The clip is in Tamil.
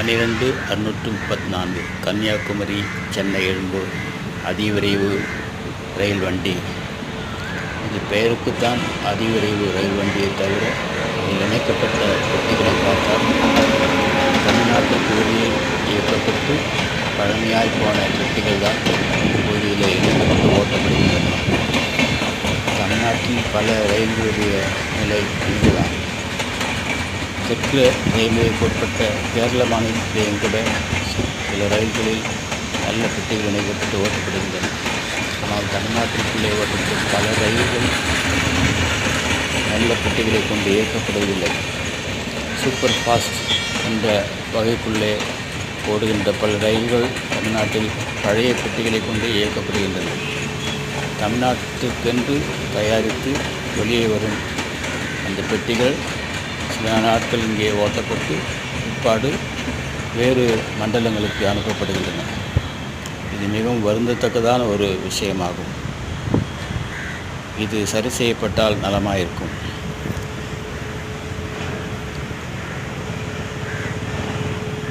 12-634 கன்னியாகுமரி சென்னை எழும்பூர் அதிவிரைவு ரயில் வண்டி. இது பெயருக்குத்தான் அதிவிரைவு ரயில் வண்டியை தவிர இதில் இணைக்கப்பட்ட பெட்டிகளை பார்த்தால் தமிழ்நாட்டுக்கு வெளியே இயக்கப்பட்டு பழமையாய் போன பெட்டிகள் தான் இப்போது இதில் இணைக்கப்பட்டு ஓட்டப்படுகின்றன. தமிழ்நாட்டில் பல ரயில்களுடைய நிலை இதுதான். தெற்கு ரயில்வேக்கு உட்பட்ட கேரள மாநிலத்திலேயும் கூட சில ரயில்களில் நல்ல பெட்டிகள் இணைக்கப்பட்டு ஓட்டப்படுகின்றன. ஆனால் தமிழ்நாட்டிற்குள்ளே ஓட்டப்படும் பல ரயில்கள் நல்ல பெட்டிகளை கொண்டு இயக்கப்படுவதில்லை. சூப்பர் ஃபாஸ்ட் என்ற வகைக்குள்ளே ஓடுகின்ற பல ரயில்கள் தமிழ்நாட்டில் பழைய பெட்டிகளை கொண்டு இயக்கப்படுகின்றன. தமிழ்நாட்டுக்கென்று தயாரித்து வெளியே வரும் அந்த பெட்டிகள் சில நாட்கள் இங்கே ஓட்டப்பட்டு பிற்பாடு வேறு மண்டலங்களுக்கு அனுப்பப்படுகின்றன. இது மிகவும் வருந்தத்தக்கதான ஒரு விஷயமாகும். இது சரி செய்யப்பட்டால் நலமாயிருக்கும்.